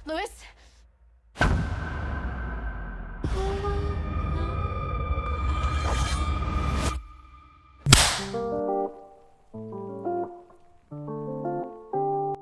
Lewis?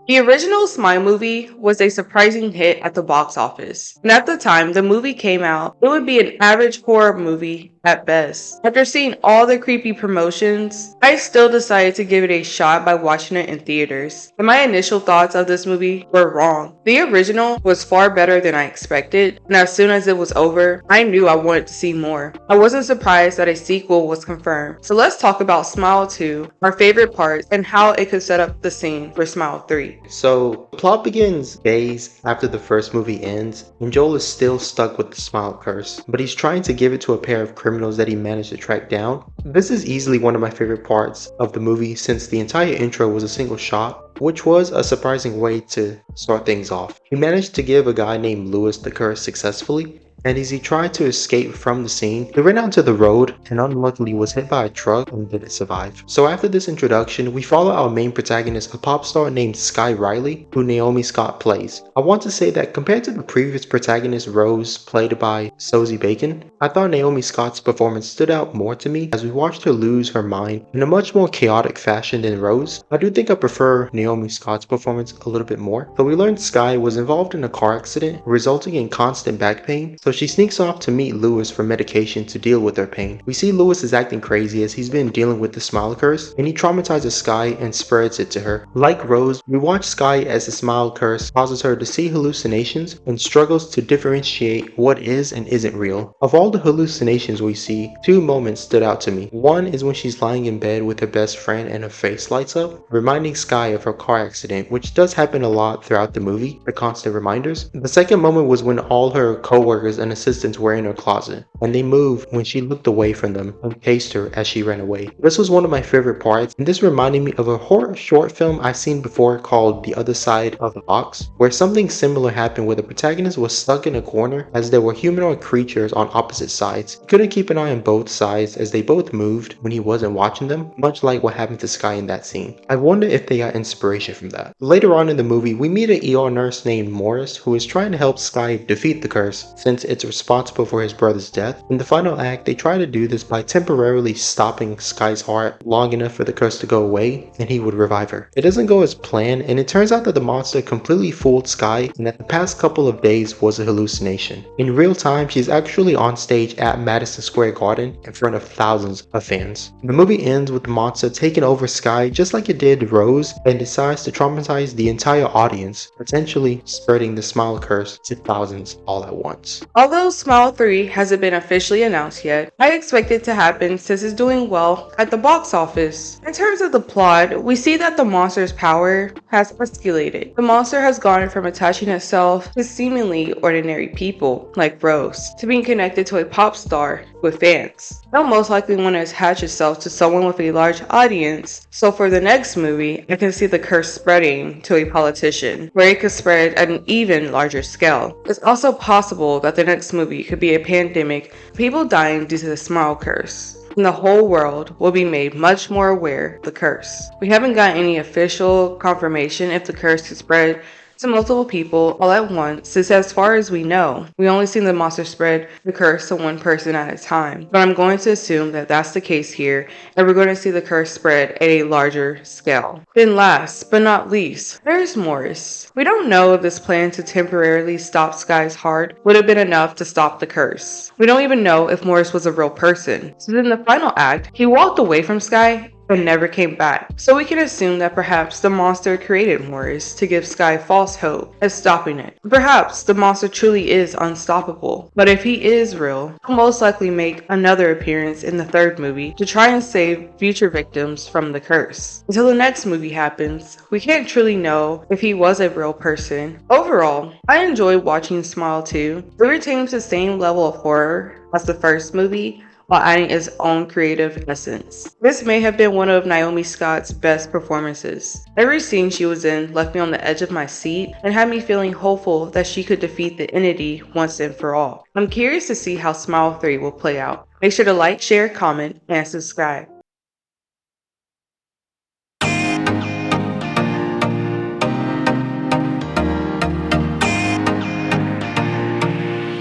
The original Smile movie was a surprising hit at the box office, and at the time the movie came out, it would be an average horror movie at best. After seeing all the creepy promotions, I still decided to give it a shot by watching it in theaters. And my initial thoughts of this movie were wrong. The original was far better than I expected, and as soon as it was over, I knew I wanted to see more. I wasn't surprised that a sequel was confirmed. So let's talk about Smile 2, our favorite parts, and how it could set up the scene for Smile 3. So, the plot begins days after the first movie ends, and Joel is still stuck with the smile curse, but he's trying to give it to a pair of criminals that he managed to track down. This is easily one of my favorite parts of the movie since the entire intro was a single shot, which was a surprising way to start things off. He managed to give a guy named Lewis the curse successfully, and as he tried to escape from the scene, he ran onto the road and unluckily was hit by a truck and didn't survive. So after this introduction, we follow our main protagonist, a pop star named Skye Riley, who Naomi Scott plays. I want to say that compared to the previous protagonist, Rose, played by Sosie Bacon, I thought Naomi Scott's performance stood out more to me as we watched her lose her mind in a much more chaotic fashion than Rose. I do think I prefer Naomi Scott's performance a little bit more. So we learned Skye was involved in a car accident resulting in constant back pain, so she sneaks off to meet Lewis for medication to deal with her pain. We see Lewis is acting crazy as he's been dealing with the smile curse, and he traumatizes Skye and spreads it to her. Like Rose, we watch Skye as the smile curse causes her to see hallucinations and struggles to differentiate what is and isn't real. Of all the hallucinations we see, two moments stood out to me. One is when she's lying in bed with her best friend and her face lights up, reminding Skye of her car accident, which does happen a lot throughout the movie, the constant reminders. The second moment was when all her co-workers and assistants were in her closet, and they moved when she looked away from them and chased her as she ran away. This was one of my favorite parts, and this reminded me of a horror short film I've seen before called The Other Side of the Box, where something similar happened where the protagonist was stuck in a corner as there were humanoid creatures on opposite sides. He couldn't keep an eye on both sides as they both moved when he wasn't watching them, much like what happened to Skye in that scene. I wonder if they got inspiration from that. Later on in the movie, we meet an ER nurse named Morris who is trying to help Skye defeat the curse since it's responsible for his brother's death. In the final act, they try to do this by temporarily stopping Skye's heart long enough for the curse to go away and he would revive her. It doesn't go as planned, and it turns out that the monster completely fooled Skye and that the past couple of days was a hallucination. In real time, she's actually on stage at Madison Square Garden in front of thousands of fans. The movie ends with the monster taking over Skye just like it did Rose and decides to traumatize the entire audience, potentially spreading the smile curse to thousands all at once. Although Smile 3 hasn't been officially announced yet, I expect it to happen since it's doing well at the box office. In terms of the plot, we see that the monster's power has escalated. The monster has gone from attaching itself to seemingly ordinary people, like Rose, to being connected to a pop star with fans. They'll most likely want to attach itself to someone with a large audience, so for the next movie, I can see the curse spreading to a politician, where it could spread at an even larger scale. It's also possible that the next movie could be a pandemic, people dying due to the smile curse, and the whole world will be made much more aware of the curse. We haven't got any official confirmation if the curse could spread to multiple people all at once, since as far as we know, we only seen the monster spread the curse to one person at a time. But I'm going to assume that that's the case here, and we're going to see the curse spread at a larger scale. Then last but not least, there's Morris. We don't know if this plan to temporarily stop Skye's heart would have been enough to stop the curse. We don't even know if Morris was a real person. So in the final act, he walked away from Skye and never came back. So we can assume that perhaps the monster created Morris to give Skye false hope as stopping it. Perhaps the monster truly is unstoppable, but if he is real, he'll most likely make another appearance in the third movie to try and save future victims from the curse. Until the next movie happens, we can't truly know if he was a real person. Overall, I enjoyed watching Smile 2. It retains the same level of horror as the first movie, while adding its own creative essence. This may have been one of Naomi Scott's best performances. Every scene she was in left me on the edge of my seat and had me feeling hopeful that she could defeat the entity once and for all. I'm curious to see how Smile 3 will play out. Make sure to like, share, comment, and subscribe.